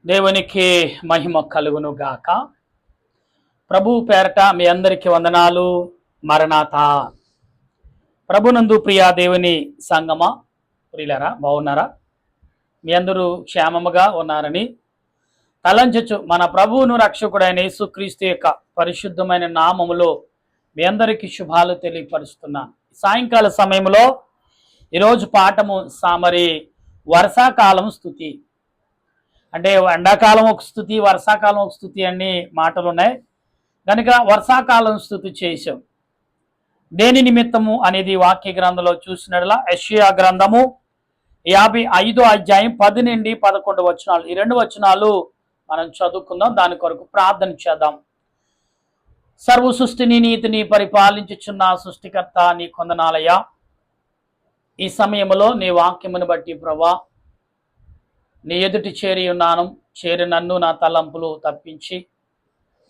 దేవునికి మహిమ కలుగును గాక. ప్రభు పేరట మీ అందరికీ వందనాలు. మరణాత. ప్రభునందు ప్రియా దేవుని సంగమా, ప్రియులరా, బాగున్నారా? మీ అందరూ క్షేమముగా ఉన్నారని తలంచచ్చు మన ప్రభువును రక్షకుడైన యేసుక్రీస్తు యొక్క పరిశుద్ధమైన నామములో మీ అందరికీ శుభాలు తెలియపరుస్తున్నాను. సాయంకాల సమయంలో ఈరోజు పాఠము మరి వర్షాకాలం స్తుతి. అంటే ఎండాకాలం ఒక స్థుతి, వర్షాకాలం ఒక స్థుతి అన్ని మాటలు ఉన్నాయి కనుక వర్షాకాలం స్థుతి చేసాం. దేని నిమిత్తము అనేది వాక్య గ్రంథంలో చూసినట్లా యెషయా గ్రంథము 55వ అధ్యాయం 10 నుండి 11 వచనాలు, ఈ 2 వచనాలు మనం చదువుకుందాం. దాని కొరకు ప్రార్థన చేద్దాం. సర్వ సృష్టిని నీతిని పరిపాలించుచున్న సృష్టికర్త నీ కొందనాలయ్యా, ఈ సమయంలో నీ వాక్యమును బట్టి ప్రభా నీ ఎదుటి చేరి ఉన్నాను. చేరి నన్ను నా తలంపులు తప్పించి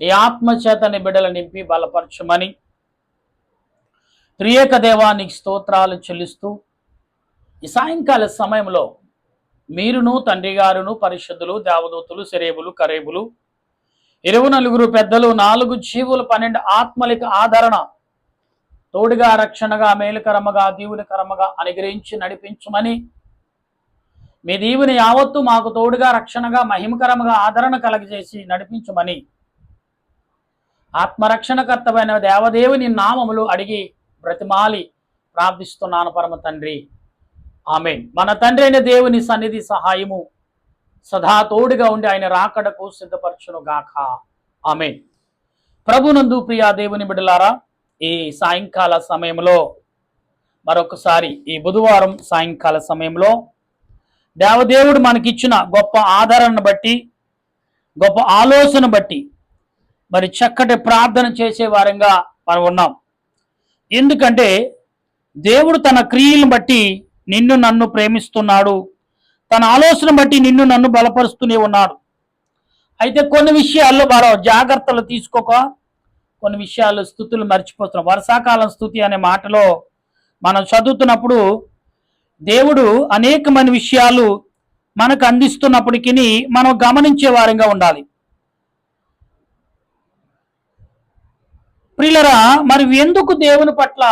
నీ ఆత్మచేత నీ బిడ్డలు నింపి బలపరచుమని త్రియేక దేవానికి స్తోత్రాలు చెల్లిస్తూ ఈ సాయంకాల సమయంలో మీరును తండ్రి గారును పరిశుద్ధులు దేవదూతులు సెరేబులు కరేబులు 24 పెద్దలు 4 జీవులు 12 ఆత్మలిక ఆదరణ తోడుగా రక్షణగా మేలుకరమగా దీవునికరమగా అనుగ్రహించి నడిపించుమని, మీ దీవుని యావత్తు మాకు తోడుగా రక్షణగా మహిమకరముగా ఆదరణ కలగజేసి నడిపించమని ఆత్మరక్షణకర్తమైన దేవదేవుని నామములు అడిగి బ్రతిమాలి ప్రార్థిస్తున్నాను పరమ తండ్రి, ఆమేన్. మన తండ్రి అయిన దేవుని సన్నిధి సహాయము సదా తోడుగా ఉండి ఆయన రాకడకు సిద్ధపరచును గాక, ఆమేన్. ప్రభునందు ప్రియా దేవుని బిడ్డలారా, ఈ సాయంకాల సమయంలో మరొకసారి ఈ బుధవారం సాయంకాల సమయంలో దేవదేవుడు మనకిచ్చిన గొప్ప ఆదరణను బట్టి, గొప్ప ఆలోచన బట్టి మరి చక్కటి ప్రార్థన చేసే వారంగా మనం ఉన్నాం. ఎందుకంటే దేవుడు తన క్రియలను బట్టి నిన్ను నన్ను ప్రేమిస్తున్నాడు, తన ఆలోచన బట్టి నిన్ను నన్ను బలపరుస్తూనే ఉన్నాడు. అయితే కొన్ని విషయాల్లో మనం జాగ్రత్తలు తీసుకోక కొన్ని విషయాలు స్తుతులు మర్చిపోతున్నాం. వర్షాకాలం స్తుతి అనే మాటలో మనం చదువుతున్నప్పుడు దేవుడు అనేకమైన విషయాలు మనకు అందిస్తున్నప్పటికీ మనం గమనించే వారంగా ఉండాలి. ప్రియులరా, మరి ఎందుకు దేవుని పట్ల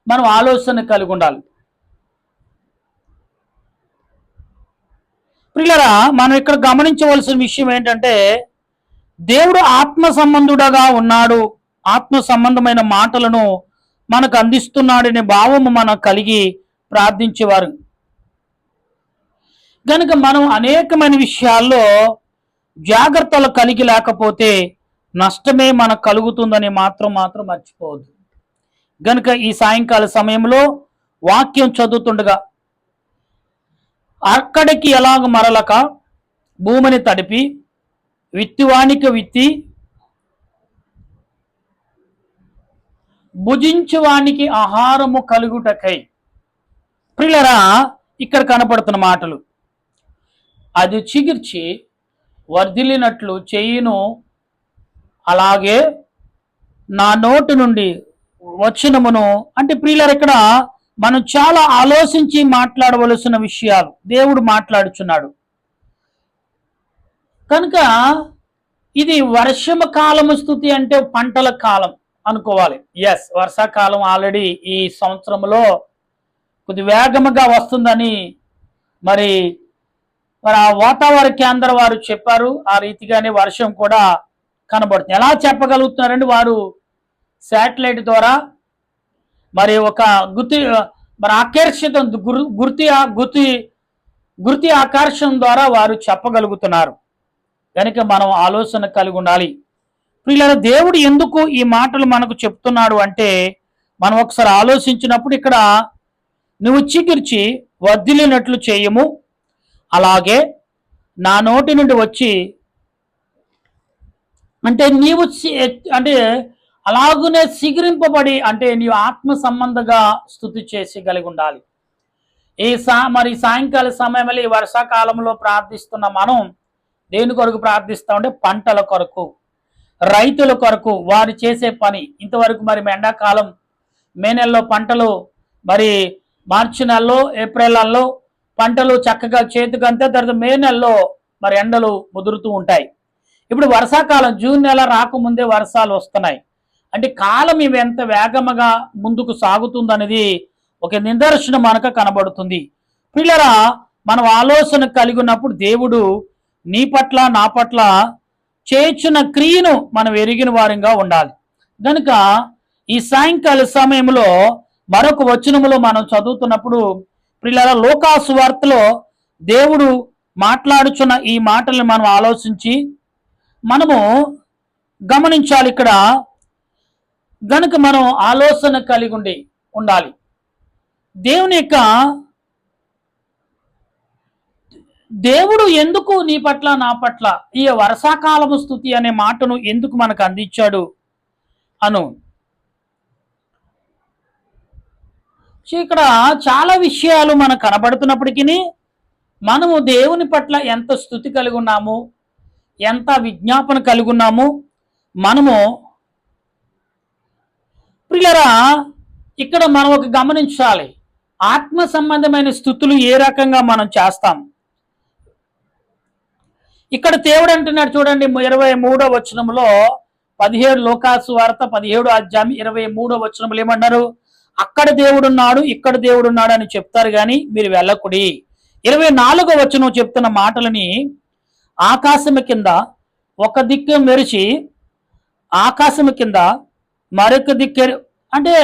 మనం ఆలోచన కలిగి ఉండాలి? ప్రియులరా, మనం ఇక్కడ గమనించవలసిన విషయం ఏంటంటే దేవుడు ఆత్మ సంబంధుడుగా ఉన్నాడు, ఆత్మ సంబంధమైన మాటలను మనకు అందిస్తున్నాడనే భావము మనం కలిగి ప్రార్థించేవారు కనుక మనం అనేకమైన విషయాల్లో జాగ్రత్తలు కలిగి లేకపోతే నష్టమే మనకు కలుగుతుందని మాత్రం మర్చిపోవద్దు. గనుక ఈ సాయంకాల సమయంలో వాక్యం చదువుతుండగా అక్కడికి ఎలాగ మరలక భూమిని తడిపి విత్తువానికి విత్తి భుజించువానికి ఆహారము కలుగుటకై. ప్రియులరా, ఇక్కడ కనపడుతున్న మాటలు అది చిగిర్చి వర్ధిల్లినట్లు చేయును, అలాగే నా నోటి నుండి వచనమును. అంటే ప్రియులరా, ఇక్కడ మనం చాలా ఆలోచించి మాట్లాడవలసిన విషయాలు దేవుడు మాట్లాడుచున్నాడు. కనుక ఇది వర్షము కాలము స్థుతి అంటే పంటల కాలం అనుకోవాలి. ఎస్, వర్షాకాలం ఆల్రెడీ ఈ సంవత్సరంలో కొద్ది వేగముగా వస్తుందని మరి ఆ వాతావరణ కేంద్ర వారు చెప్పారు. ఆ రీతిగానే వర్షం కూడా కనబడుతుంది. ఎలా చెప్పగలుగుతున్నారండి? వారు శాటిలైట్ ద్వారా మరి ఒక ఆకర్షిత గుర్తి ఆకర్షణ ద్వారా వారు చెప్పగలుగుతున్నారు. కనుక మనం ఆలోచన కలిగి ఉండాలి. ప్రియులారా, దేవుడు ఎందుకు ఈ మాటలు మనకు చెప్తున్నాడు అంటే మనం ఒకసారి ఆలోచించినప్పుడు ఇక్కడ నువ్వు చిగిర్చి వర్ధిల్లినట్లు చేయము, అలాగే నా నోటి నుండి వచ్చి అంటే నీవు అంటే అలాగునే సిగిరింపబడి అంటే నీవు ఆత్మ సంబంధంగా స్తుతి చేసి కలిగి ఉండాలి. మరి సాయంకాల సమయంలో ఈ వర్షాకాలంలో ప్రార్థిస్తున్న మనం దేని కొరకు ప్రార్థిస్తామంటే పంటల కొరకు, రైతుల కొరకు, వారు చేసే పని. ఇంతవరకు మరి ఎండాకాలం మే నెలలో పంటలు, మరి మార్చి నెలలో ఏప్రిల్ నెలలో పంటలు చక్కగా చేతికి అంతే, తర్వాత మే నెలలో మరి ఎండలు ముదురుతూ ఉంటాయి. ఇప్పుడు వర్షాకాలం జూన్ నెల రాకముందే వర్షాలు వస్తున్నాయి. అంటే కాలం ఇవి ఎంత వేగముగా ముందుకు సాగుతుందనేది ఒక నిదర్శనం మనకు కనబడుతుంది. పిల్లరా, మనం ఆలోచన కలిగి ఉన్నప్పుడు దేవుడు నీ పట్ల నా పట్ల చేర్చిన క్రియను మనం ఎరిగిన వారంగా ఉండాలి. కనుక ఈ సాయంకాల సమయంలో మరొక వచనములో మనం చదువుతున్నప్పుడు పిల్లరా, లూకాసు వార్తలో దేవుడు మాట్లాడుచున్న ఈ మాటలను మనం ఆలోచించి మనము గమనించాలి. ఇక్కడ గనుక మనం ఆలోచన కలిగి ఉండాలి. దేవుడు ఎందుకు నీ పట్ల నా పట్ల ఈ వర్షాకాలము స్తుతి అనే మాటను ఎందుకు మనకు అందించాడు అను ఇక్కడ చాలా విషయాలు మనకు కనబడుతున్నప్పటికీ మనము దేవుని పట్ల ఎంత స్తుతి కలిగి ఉన్నాము, ఎంత విజ్ఞాపన కలిగి ఉన్నాము మనము ప్రియులరా, ఇక్కడ మనం ఒక గమనించాలి. ఆత్మ సంబంధమైన స్థుతులు ఏ రకంగా మనం చేస్తాం. ఇక్కడ దేవుడు అంటున్నాడు చూడండి, 23వ వచనంలో 17 లోకాసు వార్త 17 అధ్యాయం 23వ వచనంలో ఏమన్నారు? అక్కడ దేవుడున్నాడు, ఇక్కడ దేవుడున్నాడు అని చెప్తారు కానీ మీరు వెళ్ళకుడి. 24వ వచనం చెప్తున్న మాటలని, ఆకాశము కింద ఒక దిక్కు మెరిచి ఆకాశము కింద మరొక దిక్కు, అంటే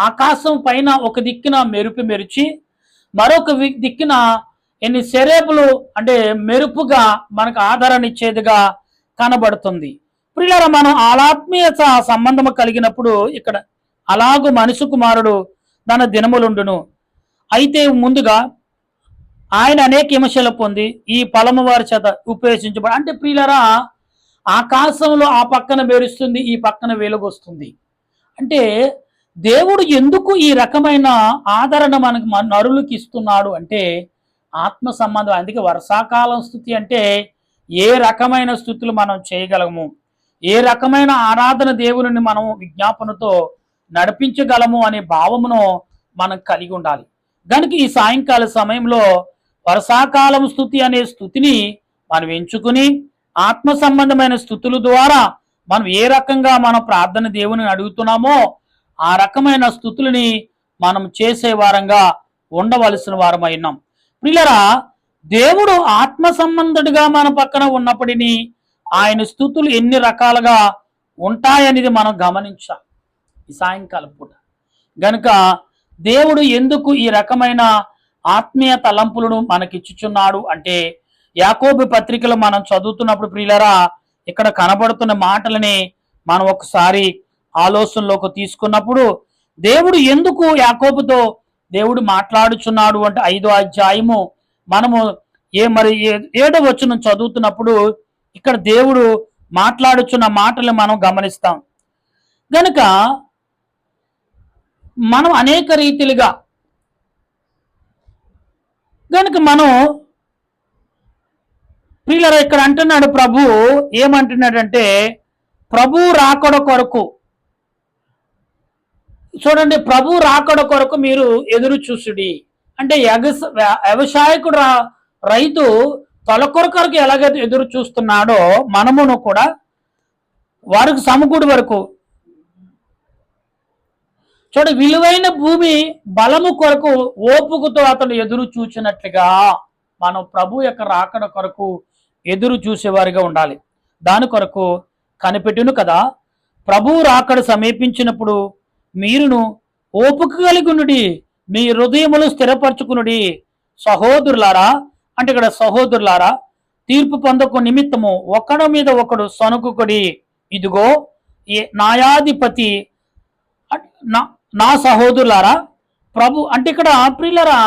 ఆకాశం పైన ఒక దిక్కున మెరుపు మెరిచి మరొక దిక్కున ఎన్ని సెరేపులు అంటే మెరుపుగా మనకు ఆదరణ ఇచ్చేదిగా కనబడుతుంది. ప్రియులారా, మనం ఆత్మీయత సంబంధము కలిగినప్పుడు ఇక్కడ అలాగూ మనుషు కుమారుడు తన దినములుండును. అయితే ముందుగా ఆయన అనేక విమర్శలు పొంది ఈ ఫలము వారి చేత ఉపేక్షించబడి, అంటే ప్రియులారా, ఆకాశంలో ఆ పక్కన మెరుస్తుంది, ఈ పక్కన వెలుగొస్తుంది. అంటే దేవుడు ఎందుకు ఈ రకమైన ఆదరణ మనకు నరులకి ఇస్తున్నాడు అంటే ఆత్మ సంబంధం. అందుకే వర్షాకాలం స్థుతి అంటే ఏ రకమైన స్థుతులు మనం చేయగలము, ఏ రకమైన ఆరాధన దేవుని మనం విజ్ఞాపనతో నడిపించగలము అనే భావమును మనం కలిగి ఉండాలి. కనుక ఈ సాయంకాల సమయంలో వర్షాకాలం స్థుతి అనే స్థుతిని మనం ఎంచుకుని ఆత్మ సంబంధమైన స్థుతుల ద్వారా మనం ఏ రకంగా మనం ప్రార్థన దేవుని అడుగుతున్నామో ఆ రకమైన స్థుతులని మనం చేసే వారంగా ఉండవలసిన వారమై ఉన్నాం. ప్రియులరా, దేవుడు ఆత్మ సంబంధుడిగా మన పక్కన ఉన్నప్పటినీ ఆయన స్థుతులు ఎన్ని రకాలుగా ఉంటాయనేది మనం గమనించాలి ఈ సాయంకాలం పూట. గనుక దేవుడు ఎందుకు ఈ రకమైన ఆత్మీయ తలంపులను మనకిచ్చుచున్నాడు అంటే యాకోబు పత్రికలో మనం చదువుతున్నప్పుడు ప్రియులరా, ఇక్కడ కనబడుతున్న మాటలని మనం ఒకసారి ఆలోచనలోకి తీసుకున్నప్పుడు దేవుడు ఎందుకు యాకోబుతో దేవుడు మాట్లాడుచున్నాడు అంటే 5వ అధ్యాయము మనము 7వ వచనం చదువుతున్నప్పుడు ఇక్కడ దేవుడు మాట్లాడుచున్న మాటలు మనం గమనిస్తాం. గనుక మనం అనేక రీతిలుగా మనం ప్రియులరా, ఇక్కడ అంటున్నాడు ప్రభు ఏమంటున్నాడంటే ప్రభు రాకడ కొరకు చూడండి, ప్రభు రాకడ కొరకు మీరు ఎదురు చూసుడి. అంటే వ్యవసాయకుడు రైతు తొలకొరకు ఎలాగైతే ఎదురు చూస్తున్నాడో మనమును కూడా వారికి సమకూడి వరకు విలువైన భూమి బలము కొరకు ఓపుకతో అతడు ఎదురు చూచినట్లుగా మనం ప్రభు యొక్క రాకడ కొరకు ఎదురు చూసేవారిగా ఉండాలి. దాని కొరకు కనిపెట్టును కదా, ప్రభు రాకడ సమీపించినప్పుడు మీరును ఓపిక కలిగునుడి, మీ హృదయములు స్థిరపరచుకునుడి. సహోదరులారా, అంటే ఇక్కడ సహోదరులారా, తీర్పు పొందకు నిమిత్తము ఒకడి మీద ఒకడు సనుకుడి. ఇదిగో న్యాయాధిపతి నా సహోదరులారా, ప్రభు అంటే ఇక్కడ ప్రియులరా,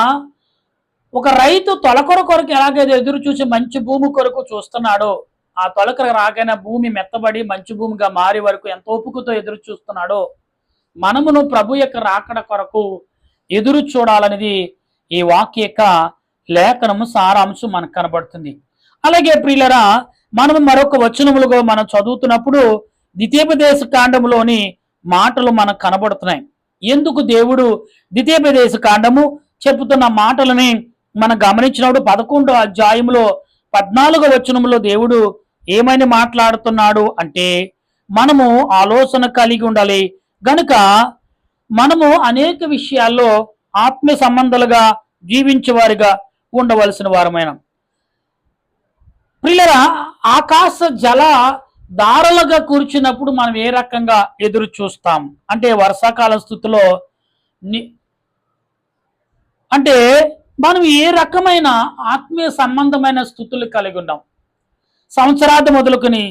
ఒక రైతు తొలకర కొరకు ఎలాగైతే ఎదురు చూసి మంచి భూమి కొరకు చూస్తున్నాడో, ఆ తొలకర రాగైన భూమి మెత్తబడి మంచి భూమిగా మారే వరకు ఎంత ఓపికతో ఎదురు చూస్తున్నాడో మనమును ప్రభు యొక్క రాకడ కొరకు ఎదురు చూడాలనేది ఈ వాక్య యొక్క లేఖనము సారాంశం మనకు కనబడుతుంది. అలాగే ప్రియులరా, మనము మరొక వచనములుగా మనం చదువుతున్నప్పుడు ద్వితీయోపదేశ కాండములోని మాటలు మనకు కనబడుతున్నాయి. ఎందుకు దేవుడు ద్వితీయోపదేశ కాండము చెబుతున్న మాటలని మనం గమనించినప్పుడు 11వ అధ్యాయంలో 14వ వచనంలో దేవుడు ఏమని మాట్లాడుతున్నాడు అంటే, మనము ఆలోచన కలిగి ఉండాలి గనుక మనము అనేక విషయాల్లో ఆత్మీయ సంబంధాలుగా జీవించేవారిగా ఉండవలసిన వారమైన ప్రియులరా, ఆకాశ జల దారలుగా కూర్చున్నప్పుడు మనం ఏ రకంగా ఎదురు చూస్తాం అంటే వర్షాకాల స్థితిలో అంటే మనం ఏ రకమైన ఆత్మీయ సంబంధమైన స్థుతులు కలిగి ఉన్నాం. సంవత్సరాది మొదలుకొని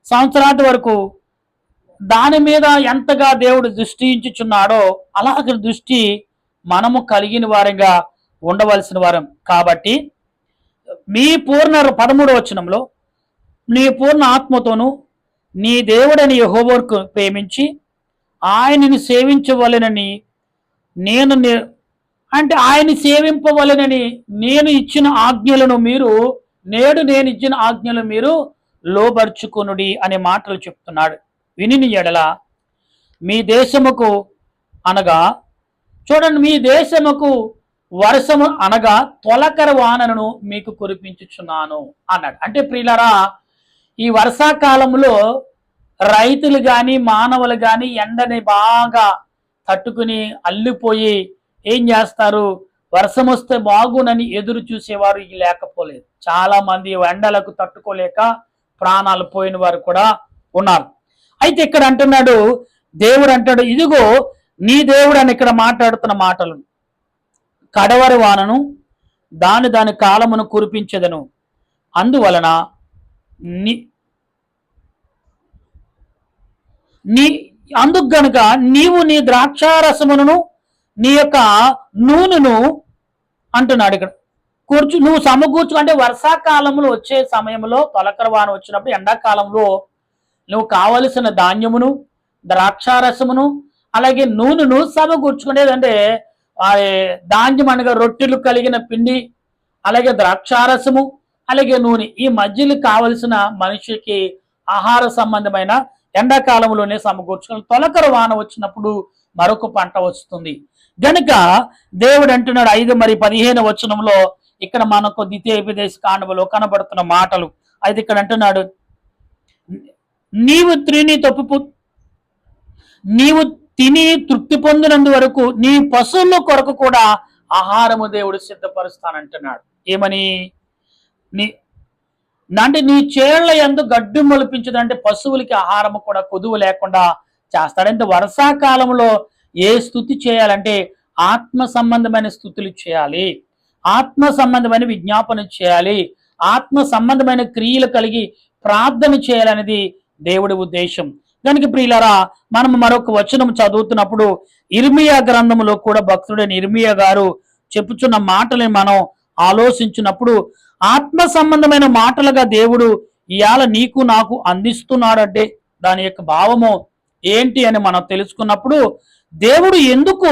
సంవత్సరాది వరకు దాని మీద ఎంతగా దేవుడు దృష్టి ఉంచుచున్నాడో అలాగే దృష్టి మనము కలిగిన వారంగా ఉండవలసిన వారం. కాబట్టి మీ పూర్ణ 13వ వచనంలో నీ పూర్ణ ఆత్మతోను నీ దేవుడని యెహోవాను ప్రేమించి ఆయనని సేవించవలెనని అంటే ఆయన సేవింపవలెనని నేను ఇచ్చిన ఆజ్ఞలను మీరు నేను ఇచ్చిన ఆజ్ఞలు మీరు లోబర్చుకొనుడి అనే మాటలు చెప్తున్నాడు. విని ఎడల మీ దేశముకు అనగా చూడండి, మీ దేశముకు వర్షము అనగా తొలకర వానను మీకు కురిపించుచున్నాను అన్నాడు. అంటే ప్రియులరా, ఈ వర్షాకాలంలో రైతులు కానీ మానవులు కానీ ఎండని బాగా తట్టుకుని అల్లిపోయి ఏం చేస్తారు, వర్షం వస్తే బాగునని ఎదురు చూసేవారు లేకపోలేదు. చాలా మంది ఎండలకు తట్టుకోలేక ప్రాణాలు పోయిన వారు కూడా ఉన్నారు. అయితే ఇక్కడ అంటున్నాడు, దేవుడు అంటాడు, ఇదిగో నీ దేవుడు అని ఇక్కడ మాట్లాడుతున్న మాటలు, కడవరి వానను దాని కాలమును కురిపించదను, అందువలన అందుకు గనుక నీవు నీ ద్రాక్షారసమును నీ యొక్క నూనెను అంటున్నాడు ఇక్కడ నువ్వు సమకూర్చు. అంటే వర్షాకాలంలో వచ్చే సమయంలో తొలకర వాన వచ్చినప్పుడు ఎండాకాలంలో నువ్వు కావలసిన ధాన్యమును ద్రాక్షారసమును అలాగే నూనెను సమకూర్చుకునేదంటే ధాన్యం అనగా రొట్టెలు కలిగిన పిండి అలాగే ద్రాక్షారసము అలాగే నూనె, ఈ మధ్యలో కావలసిన మనిషికి ఆహార సంబంధమైన ఎండాకాలంలోనే సమకూర్చుకుని తొలకర వాన వచ్చినప్పుడు మరొక పంట వస్తుంది గనుక దేవుడు అంటున్నాడు 5:15 వచనంలో ఇక్కడ మనకు ద్వితీయోపదేశ కాండములో కనబడుతున్న మాటలు. అయితే ఇక్కడ అంటున్నాడు, నీవు తిని తృప్తి పొందినందు వరకు నీ పశువుల కొరకు కూడా ఆహారము దేవుడు సిద్ధపరుస్తానంటున్నాడు. ఏమని? అంటే నీ చేళ్ల యందు గడ్డి మొలిపించదంటే పశువులకి ఆహారము కూడా కొదువు లేకుండా చేస్తాడంటే వర్షాకాలంలో ఏ స్తుతి చేయాలంటే ఆత్మ సంబంధమైన స్తుతులు చేయాలి, ఆత్మ సంబంధమైన విజ్ఞాపన చేయాలి, ఆత్మ సంబంధమైన క్రియలు కలిగి ప్రార్థన చేయాలనేది దేవుడి ఉద్దేశం. కనుక ప్రియులారా, మనం మరొక వచనం చదువుతున్నప్పుడు ఇర్మియా గ్రంథంలో కూడా భక్తుడైన ఇర్మియా గారు చెప్పుచున్న మాటలని మనం ఆలోచించినప్పుడు ఆత్మ సంబంధమైన మాటలుగా దేవుడు ఇవాళ నీకు నాకు అందిస్తున్నాడంటే దాని యొక్క భావము ఏంటి అని మనం తెలుసుకున్నప్పుడు దేవుడు ఎందుకు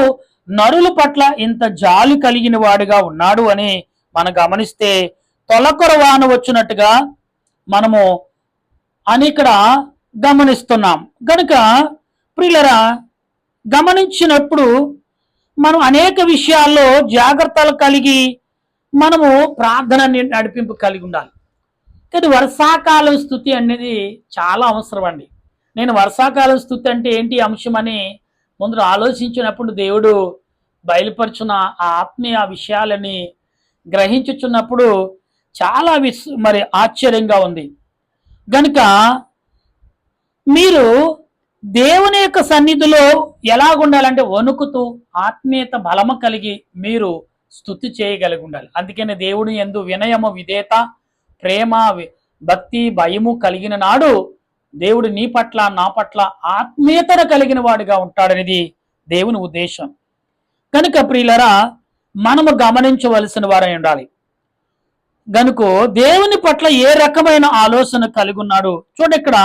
నరుల పట్ల ఇంత జాలి కలిగిన వాడిగా ఉన్నాడు అని మనం గమనిస్తే తొలకర వాన వచ్చినట్టుగా మనము అని ఇక్కడ గమనిస్తున్నాం. కనుక ప్రియులరా, గమనించినప్పుడు మనం అనేక విషయాల్లో జాగ్రత్తలు కలిగి మనము ప్రార్థన నడిపింపు కలిగి ఉండాలి. కానీ వర్షాకాలం స్తుతి అనేది చాలా అవసరం అండి. నేను వర్షాకాలం స్తుతి అంటే ఏంటి అంశం అని ముందు ఆలోచించినప్పుడు దేవుడు బయలుపరుచున్న ఆ ఆత్మీయ విషయాలని గ్రహించుచున్నప్పుడు చాలా మరి ఆశ్చర్యంగా ఉంది. గనుక మీరు దేవుని యొక్క సన్నిధిలో ఎలాగుండాలంటే వణుకుతూ ఆత్మీయత బలము కలిగి మీరు స్తుతి చేయగలిగి ఉండాలి. అందుకని దేవుడు యందు వినయము విధేయత ప్రేమ భక్తి భయము కలిగిన నాడు దేవుడు నీ పట్ల నా పట్ల ఆత్మీయతను కలిగిన వాడిగా ఉంటాడనేది దేవుని ఉద్దేశం. కనుక ప్రియులరా, మనము గమనించవలసిన వారై ఉండాలి. గనుక దేవుని పట్ల ఏ రకమైన ఆలోచన కలిగి ఉన్నాడు చూడండి. ఇక్కడ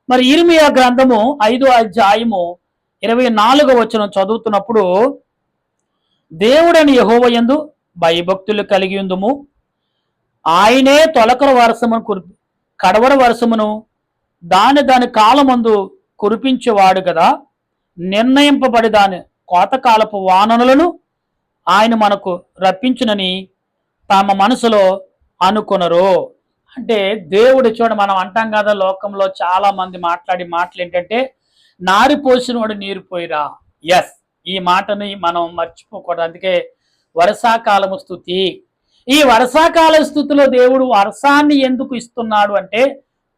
మరి ఇర్మియా గ్రంథము 5:24 వచనం చదువుతున్నప్పుడు, దేవుడని యెహోవా యందు భయభక్తులు కలిగి ఉందుము, ఆయనే తొలకర వర్షమును కడవర వర్షమును దాని కాలమందు కురిపించేవాడు కదా, నిర్ణయింపబడి దాని కోతకాలపు వాననులను ఆయన మనకు రప్పించునని తమ మనసులో అనుకొనరు. అంటే దేవుడు చూడ మనం అంటాం కదా, లోకంలో చాలా మంది మాట్లాడి మాటలు ఏంటంటే, నారి పోసినోడు నీరు పోయిరా. ఎస్, ఈ మాటని మనం మర్చిపోకూడదు. అందుకే వర్షాకాలము స్తుతి. ఈ వర్షాకాల స్థుతిలో దేవుడు వర్షాన్ని ఎందుకు ఇస్తున్నాడు అంటే,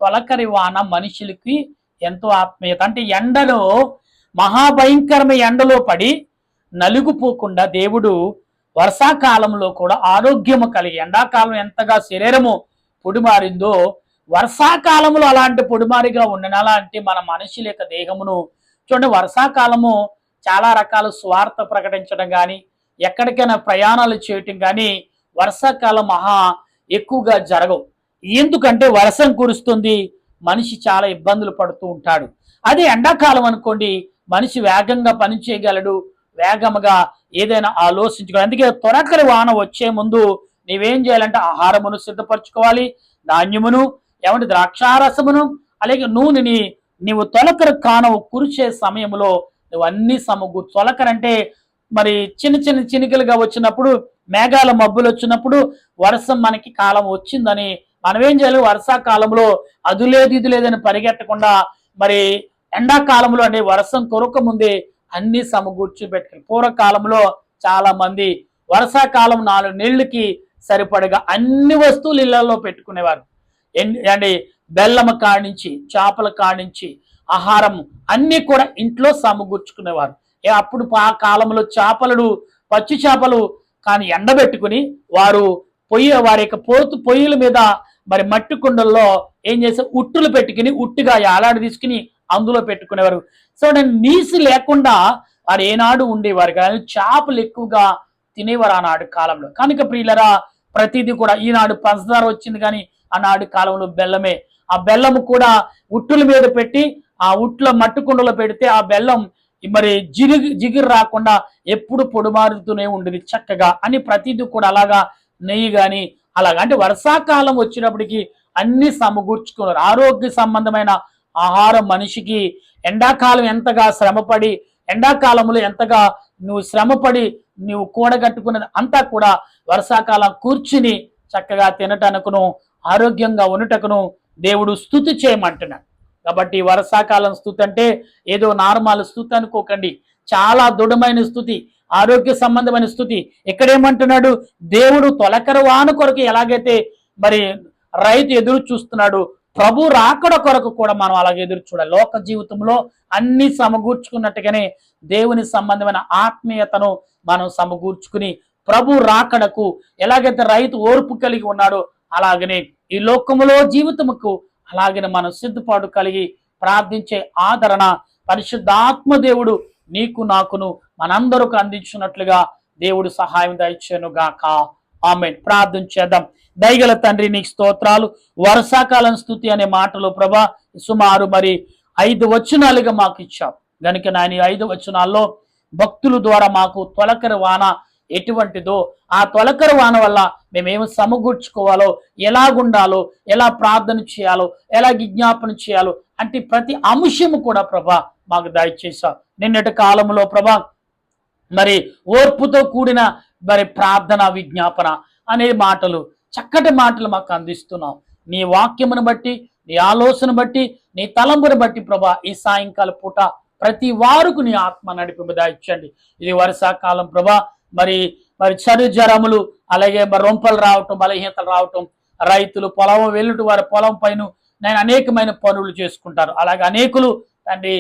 తొలకరి వాన మనుషులకి ఎంతో ఆత్మీయత. అంటే ఎండలో, మహాభయంకరమైన ఎండలో పడి నలుగుపోకుండా దేవుడు వర్షాకాలంలో కూడా ఆరోగ్యము కలిగి, ఎండాకాలం ఎంతగా శరీరము పొడిమారిందో వర్షాకాలంలో అలాంటి పొడిమారిగా ఉండనాలా అంటే మన మనుషుల యొక్క దేహమును చూడండి. వర్షాకాలము చాలా రకాల స్వార్థ ప్రకటించడం కానీ, ఎక్కడికైనా ప్రయాణాలు చేయటం కానీ వర్షాకాలం మహా ఎక్కువగా జరగవు. ఎందుకంటే వర్షం కురుస్తుంది, మనిషి చాలా ఇబ్బందులు పడుతూ ఉంటాడు. అదే ఎండాకాలం అనుకోండి, మనిషి వేగంగా పని చేయగలడు, వేగముగా ఏదైనా ఆలోచించుకోవాలి. అందుకే తొలకరి వాన వచ్చే ముందు నీవేం చేయాలంటే ఆహారమును సిద్ధపరచుకోవాలి, ధాన్యమును, ఏమంటే ద్రాక్షారసమును, అలాగే నూనెని నీవు తొలకరి కానవు కురిసే సమయంలో నువ్వు అన్ని తొలకరంటే మరి చిన్న చిన్న చినుకలుగా వచ్చినప్పుడు, మేఘాల మబ్బులు వచ్చినప్పుడు వర్షం మనకి కాలం వచ్చిందని మనం ఏం చేయాలి, వర్షాకాలంలో అది లేదు ఇది లేదని పరిగెట్టకుండా మరి ఎండాకాలంలో అంటే వర్షం కొరక ముందే అన్ని సమకూర్చి పెట్టుకుని, పూర్వకాలంలో చాలా మంది వర్షాకాలం 4 నెలలకి సరిపడగా అన్ని వస్తువులు ఇళ్లలో పెట్టుకునేవారు. అంటే బెల్లం కాడించి, చేపల కాడించి, ఆహారం అన్ని కూడా ఇంట్లో సమకూర్చుకునేవారు. అప్పుడు ఆ కాలంలో చేపలు, పచ్చి చేపలు కానీ ఎండబెట్టుకుని వారు వారి యొక్క పొయ్యిల మీద మరి మట్టి కుండల్లో ఏం చేసే ఉట్టులు పెట్టుకుని ఉట్టుగా ఏలాడి తీసుకుని అందులో పెట్టుకునేవారు. సో నీసు లేకుండా వారు ఏనాడు ఉండేవారు కానీ చేపలు ఎక్కువగా తినేవారు ఆనాడు కాలంలో. కనుక ప్రియులరా, ప్రతిదీ కూడా ఈనాడు పంచదార వచ్చింది కానీ ఆనాడు కాలంలో బెల్లమే. ఆ బెల్లము కూడా ఉట్టుల మీద పెట్టి ఆ ఉట్ల మట్టి కుండలో పెడితే ఆ బెల్లం మరి జిగురు రాకుండా ఎప్పుడు పొడిమారుతూనే ఉండేది చక్కగా అని ప్రతిదీ కూడా అలాగా. నెయ్యి కానీ అలాగా. అంటే వర్షాకాలం వచ్చినప్పటికీ అన్ని సమకూర్చుకున్నారు. ఆరోగ్య సంబంధమైన ఆహారం మనిషికి ఎండాకాలం ఎంతగా శ్రమపడి, ఎండాకాలంలో ఎంతగా నువ్వు శ్రమపడి నువ్వు కూడగట్టుకున్నది అంతా కూడా వర్షాకాలం కూర్చుని చక్కగా తినటనుకును, ఆరోగ్యంగా ఉండటకును దేవుడు స్తుతి చేయమంటున్నాడు. కాబట్టి వర్షాకాలం స్తుతి అంటే ఏదో నార్మల్ స్తుతి అనుకోకండి, చాలా దృఢమైన స్తుతి, ఆరోగ్య సంబంధమైన స్తుతి. ఇక్కడేమంటున్నాడు, దేవుడు తొలకరి వాన కొరకు ఎలాగైతే మరి రైతు ఎదురు చూస్తున్నాడు, ప్రభు రాకడ కొరకు కూడా మనం అలాగే ఎదురు చూడాలి. లోక జీవితంలో అన్ని సమకూర్చుకున్నట్టుగానే దేవుని సంబంధమైన ఆత్మీయతను మనం సమకూర్చుకుని ప్రభు రాకడకు ఎలాగైతే రైతు ఓర్పు కలిగి ఉన్నాడో అలాగనే ఈ లోకములో జీవితముకు అలాగనే మనం సిద్ధపాటు కలిగి ప్రార్థించే ఆదరణ పరిశుద్ధాత్మ దేవుడు నీకు నాకును మనందరకు అందించినట్లుగా దేవుడు సహాయం దయచేను గాక. ఆమేన్. ప్రార్థన చేద్దాం. దయగల తండ్రి, నీకు స్తోత్రాలు. వర్షాకాలం స్తుతి అనే మాటలు ప్రభా సుమారు మరి 5 వచనాలుగా మాకు ఇచ్చావు గనుక నాయన 5 వచనాల్లో భక్తుల ద్వారా మాకు తొలకరి వాన ఎటువంటిదో, ఆ తొలకరి వాన వల్ల మేమేమి సమకూర్చుకోవాలో, ఎలాగుండాలో, ఎలా ప్రార్థన చేయాలో, ఎలా విజ్ఞాపన చేయాలో అంటే ప్రతి అంశము కూడా ప్రభా మాకు దయచేసావు. నిన్నటి కాలంలో ప్రభా మరి ఓర్పుతో కూడిన మరి ప్రార్థన, విజ్ఞాపన అనే మాటలు, చక్కటి మాటలు మాకు అందిస్తున్నావు. నీ వాక్యమును బట్టి, నీ ఆలోచన బట్టి, నీ తలంపును బట్టి ప్రభా ఈ సాయంకాల పూట ప్రతి వారుకు నీ ఆత్మ నడిపి దయచండి. ఇది వర్షాకాలం ప్రభా, మరి చలి జ్వరములు, అలాగే మరి రొంపలు రావటం, బలహీనతలు రావటం, రైతులు పొలం వెళ్ళుట వారి పొలం పైన నేను అనేకమైన పనులు చేసుకుంటారు. అలాగే అనేకులు తండ్రి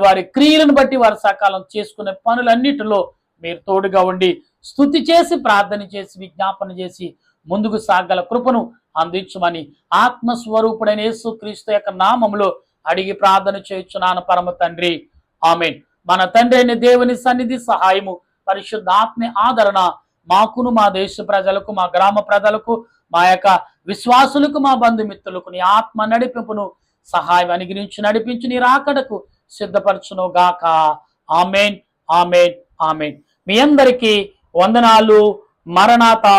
వారి క్రియలను బట్టి వర్షాకాలం చేసుకునే పనులన్నిటిలో మీరు తోడుగా ఉండి స్తుతి చేసి, ప్రార్థన చేసి, విజ్ఞాపన చేసి ముందుకు సాగల కృపను అందించమని ఆత్మస్వరూపుడైన యేసుక్రీస్తు యొక్క నామములో అడిగి ప్రార్థన చేయుచున్నాను పరమ తండ్రి. ఆమేన్. మన తండ్రి అయిన దేవుని సన్నిధి సహాయము, పరిశుద్ధాత్మ ఆదరణ మాకును, మా దేశ ప్రజలకు, మా గ్రామ ప్రజలకు, మా యొక్క విశ్వాసులకు, మా బంధుమిత్రులకు నీ ఆత్మ నడిపింపును సహాయం అనుగ్రహించి నడిపించి నీ రాకడకు సిద్ధపరచును గాక. ఆమేన్, ఆమేన్, ఆమేన్. మీ అందరికీ వందనాలు. మరణాతా.